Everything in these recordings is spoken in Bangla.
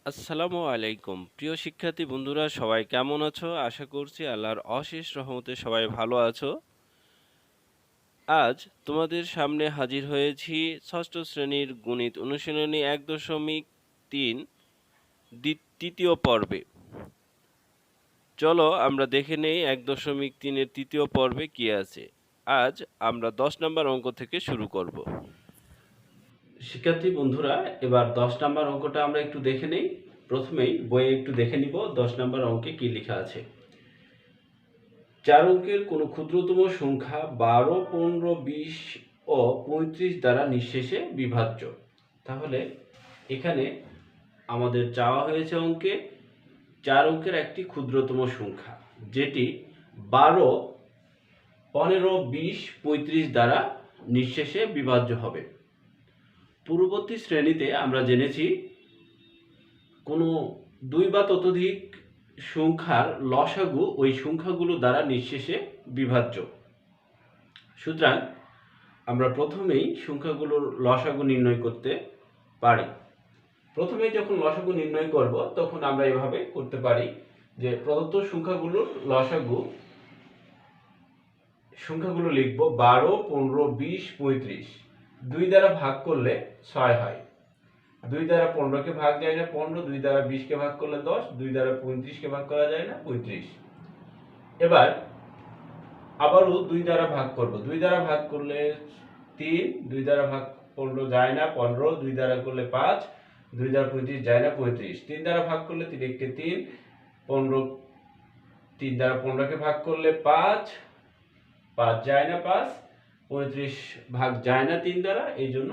আসসালামু আলাইকুম। প্রিয় শিক্ষার্থী বন্ধুরা সবাই কেমন আছো? আশা করছি আল্লাহর অশেষ রহমতে সবাই ভালো আছো। আজ তোমাদের সামনে হাজির হয়েছি ষষ্ঠ শ্রেণীর গণিত অনুশীলনী ১.৩ তৃতীয় পর্বে। চলো আমরা দেখে নেই ১.৩ এর তৃতীয় পর্বে কি আছে। আজ আমরা ১০ নম্বর অঙ্ক থেকে শুরু করব। শিক্ষার্থী বন্ধুরা এবার ১০ নম্বর অঙ্কটা আমরা একটু দেখে নেই। প্রথমেই বইয়ে একটু দেখে নিব ১০ নম্বর অঙ্কে কি লেখা আছে। ৪ অঙ্কের কোনো ক্ষুদ্রতম সংখ্যা ১২, ১৫, ২০ ও ৩৫ দ্বারা নিঃশেষে বিভাজ্য। তাহলে এখানে আমাদের চাওয়া হয়েছে অঙ্কে ৪ অঙ্কের একটি ক্ষুদ্রতম সংখ্যা, যেটি ১২, ১৫, ২০, ৩৫ দ্বারা নিঃশেষে বিভাজ্য হবে। পূর্ববর্তী শ্রেণীতে আমরা জেনেছি কোনো ২ বা ততোধিক সংখ্যার লসাগু ওই সংখ্যাগুলো দ্বারা নিঃশেষে বিভাজ্য। সুতরাং আমরা প্রথমেই সংখ্যাগুলোর লসাগু নির্ণয় করতে পারি। প্রথমেই যখন লসাগু নির্ণয় করব তখন আমরা এভাবে করতে পারি যে প্রদত্ত সংখ্যাগুলো লিখব ১২, ১৫, ২০, ৩৫। ২ দ্বারা ভাগ করলে ৬ হয়। ২ দ্বারা ১৫কে ভাগ যায় না ১৫, ২ দ্বারা ২০কে ভাগ করলে ১০, ২ দ্বারা ৩৫কে ভাগ করা যায় না ৩৫। এবার আবারও ২ দ্বারা ভাগ করব। ২ দ্বারা ভাগ করলে ৩, ২ দ্বারা ভাগ ১৫ যায় না ১৫, ২ দ্বারা করলে ৫, ২ দ্বারা ৩৫ যায় না ৩৫। ৩ দ্বারা ভাগ করলে ৩ একে ৩, ১৫, ৩ দ্বারা ১৫কে ভাগ করলে ৫, ৫ যায় না ৫, ৩৫ ভাগ যায় না ৩ দ্বারা, এই জন্য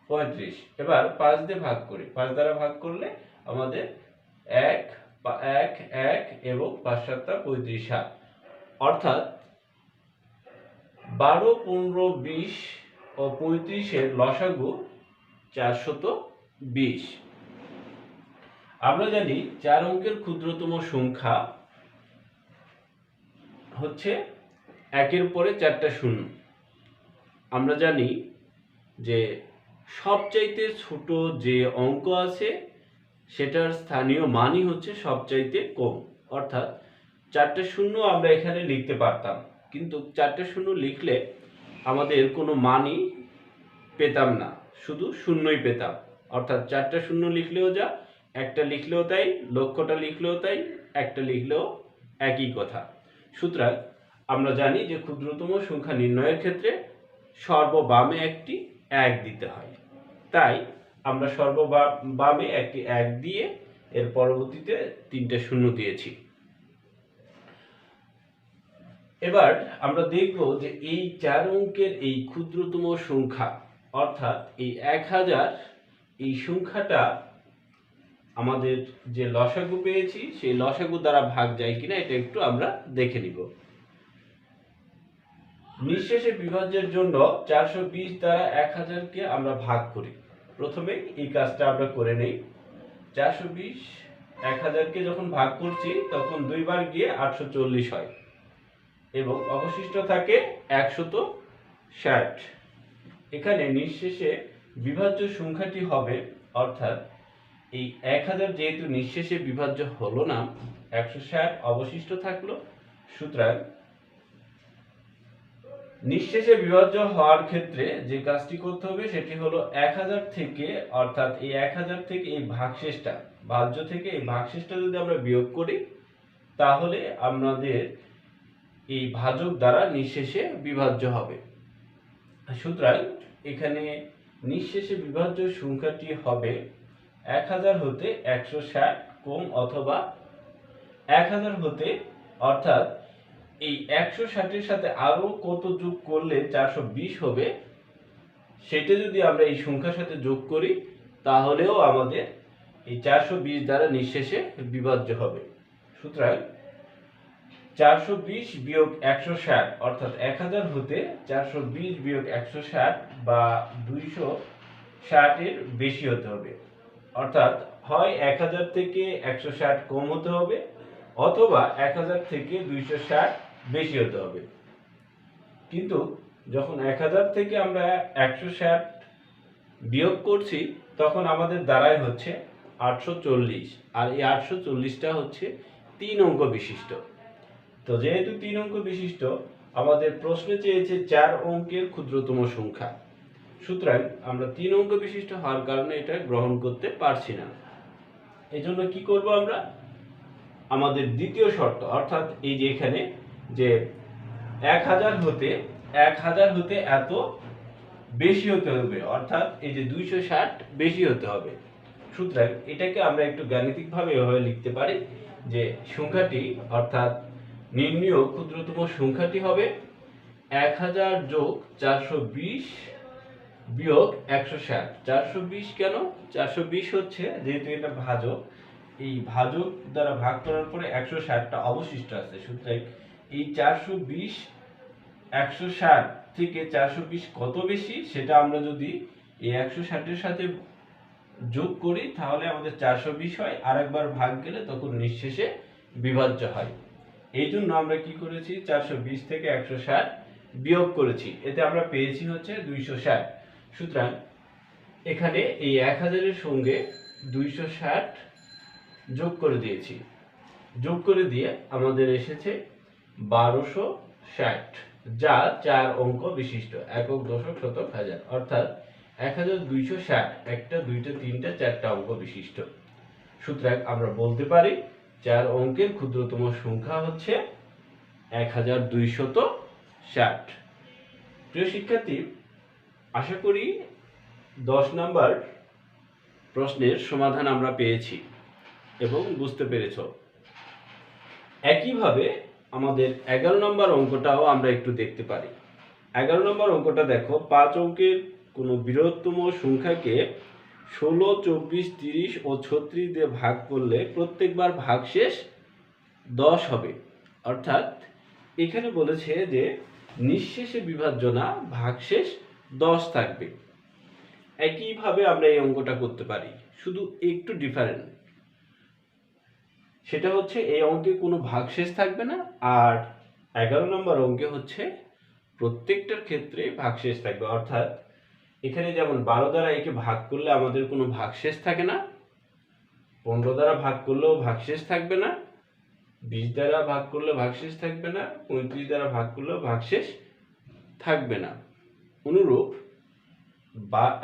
৩৫। এবার ৫ দিয়ে ভাগ করি। ৫ দ্বারা ভাগ করলে আমাদের ১, ১, ১ এবং ৫ ৭ ৩৫ হয়। অর্থাৎ ১২, ১৫, ২০ ও ৩৫ এর লসাগু ৪২০। আমরা জানি ৪ অঙ্কের ক্ষুদ্রতম সংখ্যা হচ্ছে ১-এর পরে ৪টা শূন্য। আমরা জানি যে সবচাইতে ছোট যে অঙ্ক আছে সেটার স্থানীয় মানই হচ্ছে সবচাইতে কম। অর্থাৎ ৪টা শূন্য আমরা এখানে লিখতে পারতাম, কিন্তু ৪টা শূন্য লিখলে আমাদের কোনো মানই পেতাম না, শুধু শূন্যই পেতাম। অর্থাৎ ৪টা শূন্য লিখলেও যা, একটা লিখলেও তাই, লক্ষটা লিখলেও তাই, একটা লিখলেও একই কথা। সুতরাং আমরা জানি যে ক্ষুদ্রতম সংখ্যা নির্ণয়ের ক্ষেত্রে সর্ববামে একটি ১ দিতে হয়। তাই আমরা সর্ববামে একটি ১ দিয়ে এর পরবর্তীতে ৩টে শূন্য দিয়েছি। এবার আমরা দেখব যে এই ৪ অঙ্কের এই ক্ষুদ্রতম সংখ্যা অর্থাৎ এই ১০০০, এই সংখ্যাটা আমাদের যে লসাগু পেয়েছি সেই লসাগু দ্বারা ভাগ যায় কিনা এটা একটু আমরা দেখে নিব। নিঃশেষে বিভাজ্যের জন্য ৪২০ দ্বারা ১০০০কে আমরা ভাগ করি। প্রথমে এই কাজটা আমরা করে নেই। ৪২০ ১০০০কে যখন ভাগ করছি তখন ২ বার গিয়ে ৮৪০ হয় এবং অবশিষ্ট থাকে ১৬০। এখানে নিঃশেষে বিভাজ্য সংখ্যাটি হবে, অর্থাৎ এই ১০০০ যেহেতু নিঃশেষে বিভাজ্য হলো না, ১৬০ অবশিষ্ট থাকলো। সুতরাং নিঃশেষে বিভাজ্য হওয়ার ক্ষেত্রে যে কাজটি করতে হবে সেটি হলো ১০০০ থেকে, অর্থাৎ এই ১০০০ থেকে এই ভাগশেষটা, ভাজ্য থেকে এই ভাগশেষটা যদি আমরা বিয়োগ করি তাহলে আমাদের এই ভাজক দ্বারা নিঃশেষে বিভাজ্য হবে। সুতরাং এখানে নিঃশেষে বিভাজ্য সংখ্যাটি হবে ১০০০ হতে ১৬০ কম, অথবা ১০০০ হতে, অর্থাৎ এই ১৬০ এর সাথে আরো কত যোগ করলে ৪২০ হবে সেটা যদি আমরা এই সংখ্যার সাথে যোগ করি তাহলেও আমাদের এই ৪২০ দ্বারা নিঃশেষে বিভাজ্য হবে। সুতরাং ৪২০ বিয়োগ ১৬০, অর্থাৎ ১০০০ হতে ৪২০ বিয়োগ ১৬০ বা ২৬০ এর বেশি হতে হবে। অর্থাৎ হয় ১০০০ থেকে ১৬০ কম হতে হবে, অথবা ১০০০ থেকে ২৬০ বেশি হতে হবে। কিন্তু যখন ১০০০ থেকে আমরা ১৬০ বিয়োগ করছি তখন আমাদের দ্বারাই হচ্ছে 840, আর এই 840টা হচ্ছে 3 অঙ্ক বিশিষ্ট। তো যেহেতু 3 অঙ্ক বিশিষ্ট, আমাদের প্রশ্নে চেয়েছে 4 অঙ্কের ক্ষুদ্রতম সংখ্যা, সুতরাং আমরা 3 অঙ্ক বিশিষ্ট হওয়ার কারণে এটা গ্রহণ করতে পারছি না। এই জন্য কি করব আমরা, আমাদের দ্বিতীয় শর্ত অর্থাৎ এই যে এখানে যে 1000 হতে এত বেশি হতে হবে, অর্থাৎ এই যে 260 বেশি হতে হবে। সুতরাং এটাকে আমরা একটু গাণিতিকভাবে এভাবে লিখতে পারি যে সংখ্যাটি অর্থাৎ নির্ণীয় ক্ষুদ্রতম সংখ্যাটি হবে 1000 যোগ 420 বিয়োগ 160। 420 কেন? 420 হচ্ছে যেহেতু এটা ভাজক, এই ভাজক দ্বারা ভাগ করার পরে 160টা অবশিষ্ট আছে, সুতরাং এই 420 160 থেকে 420 কত বেশি সেটা আমরা যদি এই 160 এর সাথে যোগ করি তাহলে আমাদের 420 হয়, আরেকবার ভাগ গেলে তখন নিঃশেষে বিভাজ্য হয়। এই জন্য আমরা কি করেছি, 420 থেকে 160 বিয়োগ করেছি, এতে আমরা পেয়েছি হচ্ছে 260। সুতরাং এখানে এই 1000 এর সঙ্গে 260 যোগ করে দিয়েছি, যোগ করে দিয়ে আমাদের এসেছে 1260, যা 4 অঙ্ক বিশিষ্ট, একক দশক শতক হাজার, অর্থাৎ 1260 একটা দুইটা তিনটা চারটা অঙ্ক বিশিষ্ট। সুতরাং আমরা বলতে পারি 4 অঙ্কের ক্ষুদ্রতম সংখ্যা হচ্ছে 1260। প্রিয় শিক্ষার্থী, আশা করি 10 নাম্বার প্রশ্নের সমাধান আমরা পেয়েছি এবং বুঝতে পেরেছ। একইভাবে আমাদের 11 নম্বর অঙ্কটাও আমরা একটু দেখতে পারি। 11 নম্বর অঙ্কটা দেখো, 5 অঙ্কের কোনো বৃহত্তম সংখ্যাকে 16, 24, 30 ও 36 দিয়ে ভাগ করলে প্রত্যেকবার ভাগশেষ 10 হবে। অর্থাৎ এখানে বলেছে যে নিঃশেষে বিভাজ্য না, ভাগশেষ 10 থাকবে। একইভাবে আমরা এই অঙ্কটা করতে পারি, শুধু একটু ডিফারেন্ট। সেটা হচ্ছে এই অঙ্কে কোনো ভাগশেষ থাকবে না, আর 11 নম্বর অঙ্কে হচ্ছে প্রত্যেকটার ক্ষেত্রে ভাগশেষ থাকবে। অর্থাৎ এখানে যেমন 12 দ্বারা একে ভাগ করলে আমাদের কোনো ভাগশেষ থাকে না, 15 দ্বারা ভাগ করলেও ভাগশেষ থাকবে না, 20 দ্বারা ভাগ করলে ভাগশেষ থাকবে না, 35 দ্বারা ভাগ করলেও ভাগশেষ থাকবে না। অনুরূপ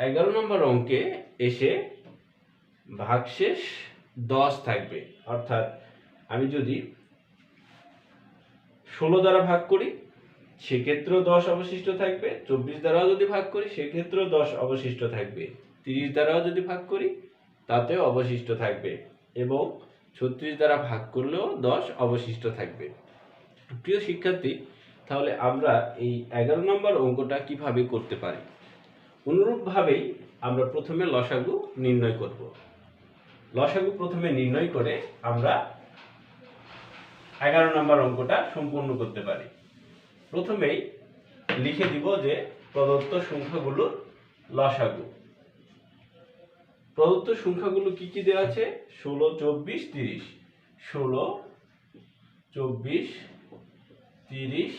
11 নম্বর অঙ্কে এসে ভাগশেষ 10 থাকবে। অর্থাৎ আমি যদি 16 দ্বারা ভাগ করি সেক্ষেত্রেও 10 অবশিষ্ট থাকবে, 24 দ্বারাও যদি ভাগ করি সেক্ষেত্রেও 10 অবশিষ্ট থাকবে, 30 দ্বারাও যদি ভাগ করি তাতেও অবশিষ্ট থাকবে, এবং 36 দ্বারা ভাগ করলেও 10 অবশিষ্ট থাকবে। প্রিয় শিক্ষার্থী, তাহলে আমরা এই 11 নম্বর অঙ্কটা কিভাবে করতে পারি? অনুরূপভাবেই আমরা প্রথমে লসাগু নির্ণয় করব। লসাগু প্রথমে নির্ণয় করে আমরা 11 নম্বর অঙ্কটা সম্পূর্ণ করতে পারি। প্রথমেই লিখে দিব যে প্রদত্ত সংখ্যাগুলোর লসাগু। প্রদত্ত সংখ্যাগুলো কি কি দেওয়া আছে? 16, 24, 30। 16, 24, 30,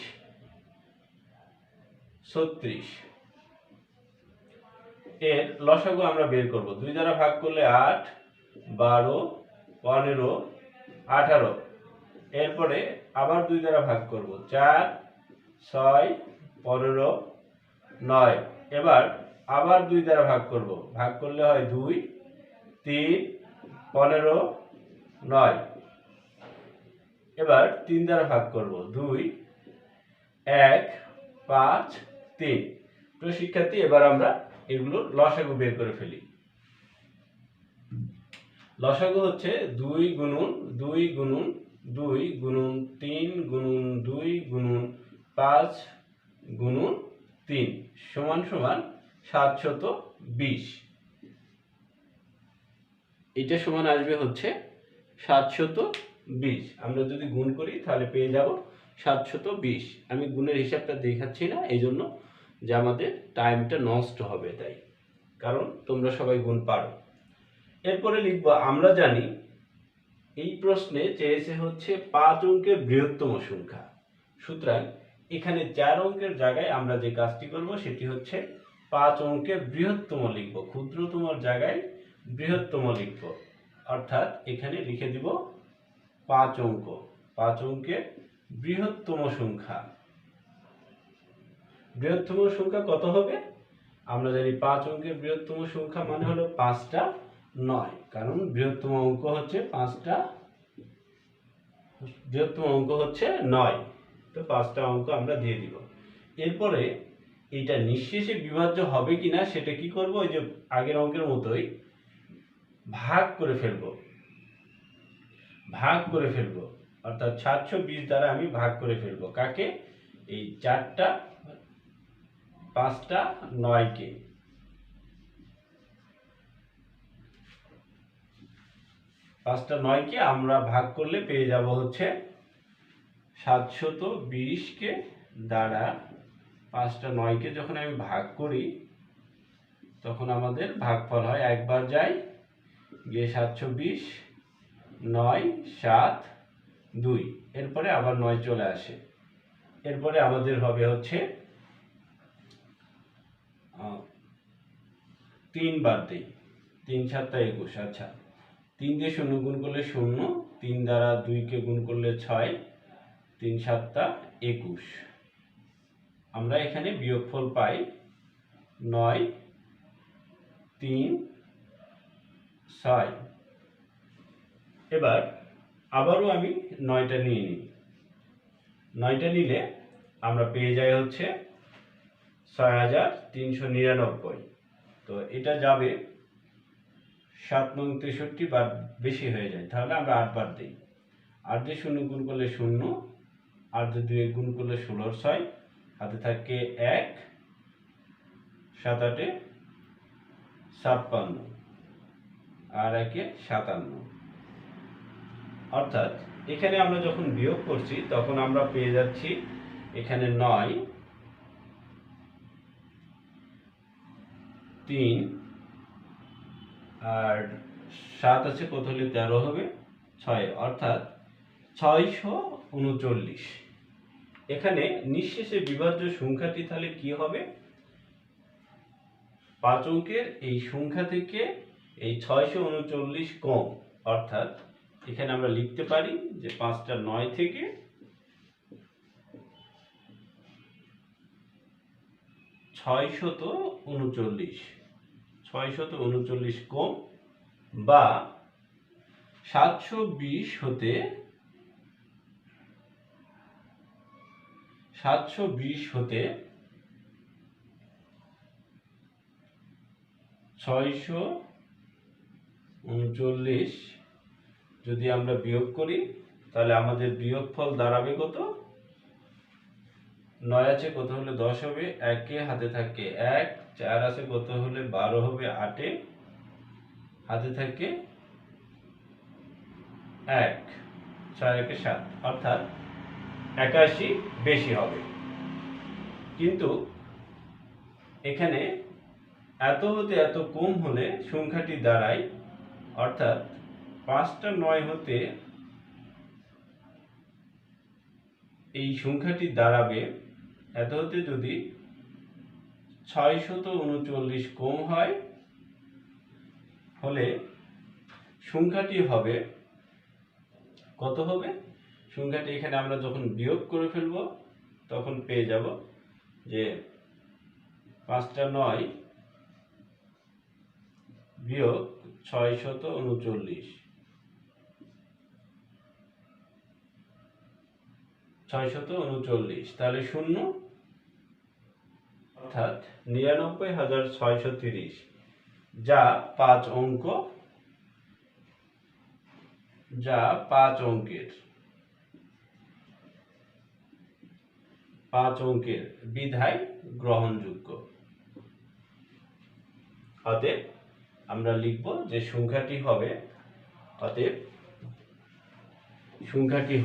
36 এর লসাগু আমরা বের করব। 2 দ্বারা ভাগ করলে 8, 12, 15, 18। এরপরে আবার 2 দ্বারা ভাগ করব, 4, 6, 15, 9। এবার আবার 2 দ্বারা ভাগ করব, ভাগ করলে হয় 2, 3, 15, 9। এবার 3 দ্বারা ভাগ করব, 2, 1, 5, 3। তো শিক্ষার্থী, এবার আমরা এগুলোর লসাগু বের করে ফেলি। লসাগু হচ্ছে 2 গুণন 2 গুণন 2 গুণন 3 গুণন 2 গুণন 5 গুণন 3 সমান সমান 720। এটা সমান আসবে হচ্ছে 720। আমরা যদি গুণ করি তাহলে পেয়ে যাব 720। আমি গুণের হিসাবটা দেখাচ্ছি না, এই জন্য যে আমাদের টাইমটা নষ্ট হবে, তাই, কারণ তোমরা সবাই গুণ পারো। এরপরে লিখব, আমরা জানি এই প্রশ্নে চেয়েছে হচ্ছে 5 অঙ্কের বৃহত্তম সংখ্যা। সুতরাং এখানে 4 অঙ্কের জায়গায় আমরা যে কাজটি করব সেটি হচ্ছে 5 অঙ্কের বৃহত্তম লিখব, ক্ষুদ্রতম জায়গায় বৃহত্তম লিখব। অর্থাৎ এখানে লিখে দিব 5 অঙ্ক। 5 অঙ্কের বৃহত্তম সংখ্যা। বৃহত্তম সংখ্যা কত হবে? আমরা জানি 5 অঙ্কের বৃহত্তম সংখ্যা মানে হলো 5টা 9, কারণ বৃহত্তম অঙ্ক হচ্ছে 5টা, বৃহত্তম অঙ্ক হচ্ছে 9। তো 5টা অঙ্ক আমরা দিয়ে দিব। এরপরে এটা নিঃশেষে বিভাজ্য হবে কিনা সেটা কি করব, ওই যে আগের অঙ্কের মতোই ভাগ করে ফেলবো। ভাগ করে ফেলবো অর্থাৎ 720 দ্বারা আমি ভাগ করে ফেলবো। কাকে? এই 4টা 5টা 9কে। 5টা 9কে আমরা ভাগ করলে পেয়ে যাব হচ্ছে 720কে দ্বারা 5টা 9কে যখন আমি ভাগ করি তখন আমাদের ভাগফল হয়, একবার যায় গিয়ে 720, 9, 7, 2, এরপরে আবার 9 চলে আসে। এরপরে আমাদের হবে হচ্ছে 3 বার দিই, 3 7 21। আচ্ছা, 3 দিয়ে 0 গুণ করলে 0, 3 দ্বারা 2কে গুণ করলে 6, 3 7 21। আমরা এখানে বিয়োগফল পাই 9, 3, 6। এবার আবারও আমি 9টা নিয়ে নিই। 9টা নিলে আমরা পেয়ে যাই হচ্ছে 6399। তো এটা যাবে 7 নং 63 বার বেশি হয়ে যায়, তাহলে আমরা 8 বার দিই। 8 দিয়ে 0 গুণ করলে 0, 8 দিয়ে 2 গুণ করলে 16, 6 হাতে থাকে 1, 7 8 56 আর 1 57। অর্থাৎ এখানে আমরা যখন বিয়োগ করছি তখন আমরা পেয়ে যাচ্ছি এখানে 9, 3 আর 7 আছে, কত হলে 13 হবে, 6, অর্থাৎ 639। এখানে নিঃশেষে বিভাজ্য সংখ্যাটি তাহলে কি হবে? 5 অঙ্কের এই সংখ্যা থেকে এই 639 কম, অর্থাৎ এখানে আমরা লিখতে পারি যে 5টা 9 থেকে 639 কম, বা 720 হতে 639 যদি আমরা বিয়োগ করি তাহলে আমাদের বিয়োগফল দাঁড়াবে কত? 9 আছে, কত হলে 10 হবে, 1 হাতে থাকে 1, 4 আছে, কত হলে 12 হবে, 8 হাতে থাকে 1, 6 1 7, অর্থাৎ 81 বেশি হবে। কিন্তু এখানে এত হতে এত কম হলে সংখ্যাটি দাঁড়ায়, অর্থাৎ 5টা 9 হতে এই সংখ্যাটি দাঁড়াবে, এত হতে যদি 639 কম হয় হলে সংখ্যাটি হবে কত হবে? সংখ্যাটি এখানে আমরা যখন বিয়োগ করে ফেলব তখন পেয়ে যাব যে 5টা 9 বিয়োগ 639, 639, তাহলে 0, অর্থাৎ 99,630, যা 5 অঙ্ক, যা 5 অঙ্কের 5 অঙ্কের বিধায় গ্রহণযোগ্য। অতএব আমরা লিখব যে সংখ্যাটি হবে, অতএব সংখ্যাটি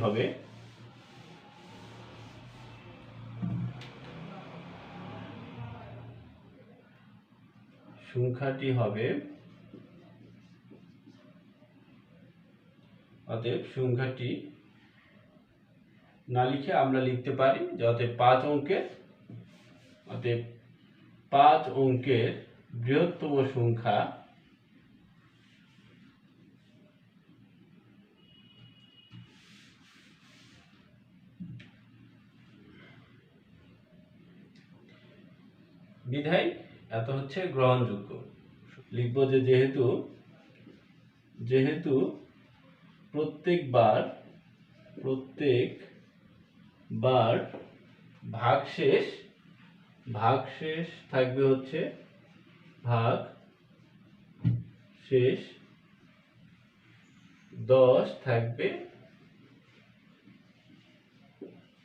হবে অতএব সংখ্যাটি না লিখে আমরা লিখতে পারি যে অতএব 5 অঙ্কের বৃহত্তম সংখ্যা বিধায় এত হচ্ছে গ্রহণযোগ্য। লিখব যে যেহেতু প্রত্যেকবার ভাগশেষ থাকবে হচ্ছে ভাগশেষ 10 থাকবে,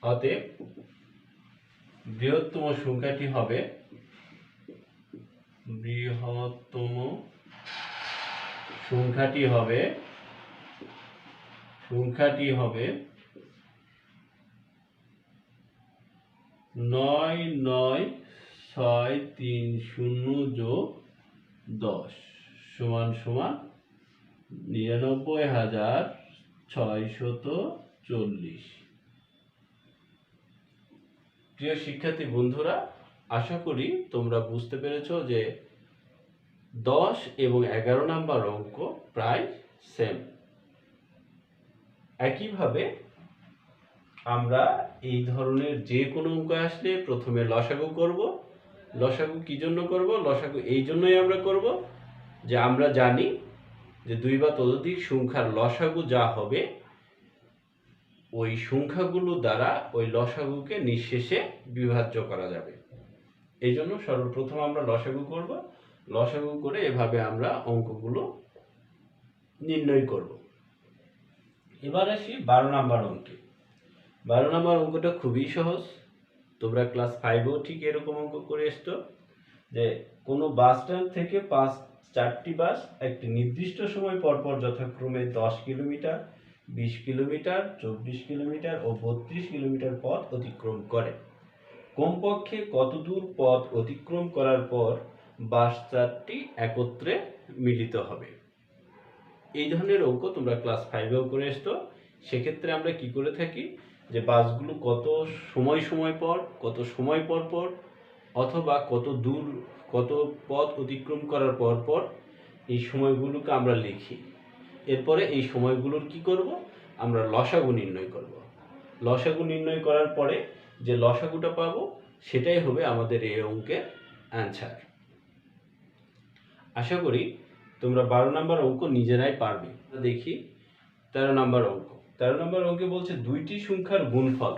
অতএব বৃহত্তম সংখ্যাটি হবে 9963 যোগ 10 সমান সমান 99,640। প্রিয় শিক্ষার্থী বন্ধুরা, আশা করি তোমরা বুঝতে পেরেছো যে 10 এবং 11 নাম্বার অঙ্ক প্রায় সেম। একইভাবে আমরা এই ধরনের যে কোনো অঙ্ক আসলে প্রথমে লসাগু করব। লসাগু কি জন্য করব? লসাগু এই জন্যই আমরা করব যে আমরা জানি যে 2 বা ততোধিক সংখ্যার লসাগু যা হবে ওই সংখ্যাগুলো দ্বারা ওই লসাগুকে নিঃশেষে বিভাজ্য করা যাবে। এই জন্য সর্বপ্রথম আমরা লসাগু করব। লসাগু করে এভাবে আমরা অঙ্কগুলো নির্ণয় করব। এবার আসি 12 নাম্বার অঙ্কে। 12 নাম্বার অঙ্কটা খুবই সহজ। তোমরা ক্লাস 5এও ঠিক এরকম অঙ্ক করে এসছো যে কোনো বাস স্ট্যান্ড থেকে 4টি বাস একটি নির্দিষ্ট সময় পরপর যথাক্রমে 10 কিলোমিটার, 20 কিলোমিটার, 24 কিলোমিটার ও 32 কিলোমিটার পথ অতিক্রম করে। কমপক্ষে কত দূর পথ অতিক্রম করার পর বাস 4টি একত্রে মিলিত হবে? এই ধরনের অঙ্ক তোমরা ক্লাস 5এও করে এসছো। সেক্ষেত্রে আমরা কি করে থাকি যে বাসগুলো কত সময় পর অথবা কত পথ অতিক্রম করার পর এই সময়গুলোকে আমরা লিখি। এরপরে এই সময়গুলোর কি করব? আমরা লসাগু নির্ণয় করব। লসাগু নির্ণয় করার পরে যে লসাগুটা পাবো সেটাই হবে আমাদের এই অঙ্কের অ্যান্সার। আশা করি তোমরা 12 নাম্বার অঙ্ক নিজেরাই পারবে। দেখি 13 নাম্বার অঙ্ক। 13 নাম্বার অঙ্কে বলছে দুইটি সংখ্যার গুণফল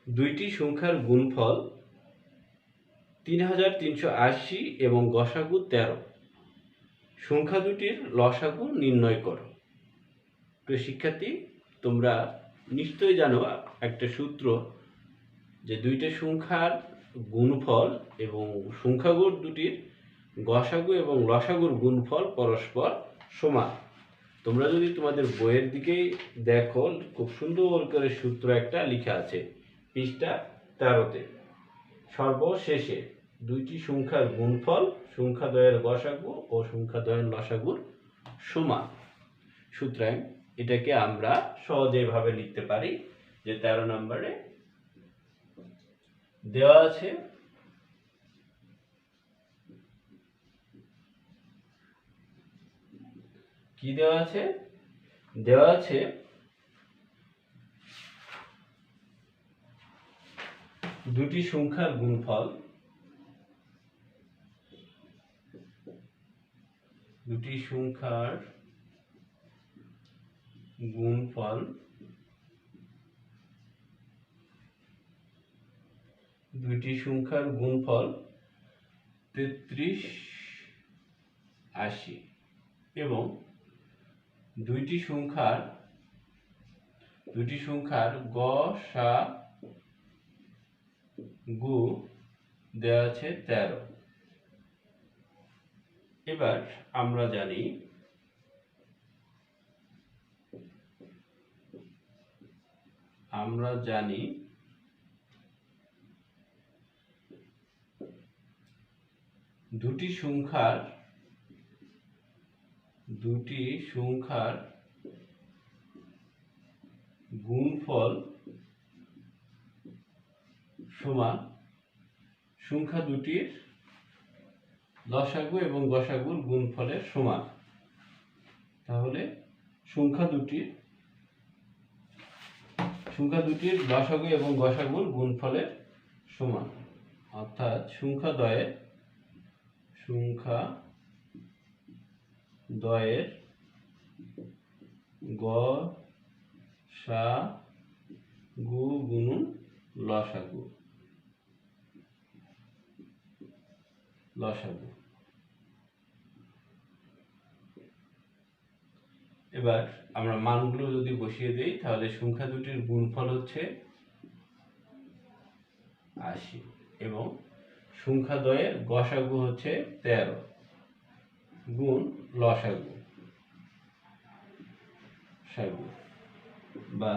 3380 এবং গসাগু 13। সংখ্যা দুটির লসাগু নির্ণয় করো। প্রিয় শিক্ষার্থী, তোমরা নিশ্চয়ই জানো একটা সূত্র যে দুইটা সংখ্যার গুণফল এবং সংখ্যাগুণ দুটির গসাগু এবং লসাগুর গুণফল পরস্পর সমান। তোমরা যদি তোমাদের বইয়ের দিকেই দেখো, খুব সুন্দর করে সূত্র একটা লেখা আছে পৃষ্ঠা 13-তে। সর্বশেষে দুইটি সংখ্যার গুণফল সংখ্যাদ্বয়ের গসাগু ও সংখ্যাদ্বয়ের লসাগুর সমান। সুতরাং এটাকে আমরা সহজে ভাবে লিখতে পারি যে 13 নম্বরে দেওয়া আছে কি দেওয়া আছে দুটি সংখ্যার গুণফল দুটি সংখ্যার গুণফল 3380 এবং দুইটি সংখ্যার গসাগু দেওয়া আছে 13। এবার আমরা জানি দুটি সংখ্যার গুণফল সমান সংখ্যা দুটির লসাগু এবং গসাগুর গুণফলের সমান। তাহলে সংখ্যা দুটির লসাগু এবং গসাগুর গুণফলের সমান, অর্থাৎ সংখ্যাদ্বয়ের সংখ্যা দ্বয়ের গসাগু গুণন লসাগু। এবার আমরা মানগুলো যদি বসিয়ে দেই তাহলে সংখ্যা দুটির গুণফল হচ্ছে 80 এবং সংখ্যা দ্বয়ের গসাগু হচ্ছে 13 গুণ লসাগু বা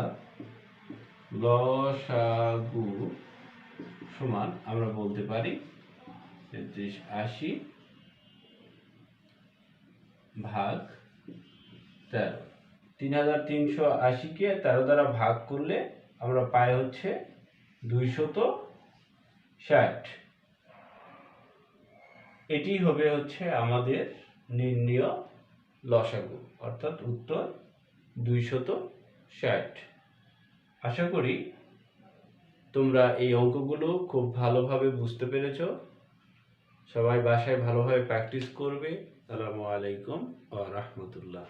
লসাগু সমান আমরা বলতে পারি 3380 ভাগ 13। 3380 কে 13 দ্বারা ভাগ করলে আমরা পাই হচ্ছে 260। এটি হবে হচ্ছে আমাদের নির্ণেয় লসাগু, অর্থাৎ উত্তর 260। আশা করি তোমরা এই অঙ্কগুলো খুব ভালোভাবে বুঝতে পেরেছ। সবাই বাসায় ভালোভাবে প্র্যাকটিস করবে। আসসালামু আলাইকুম ওয়া রাহমাতুল্লাহ।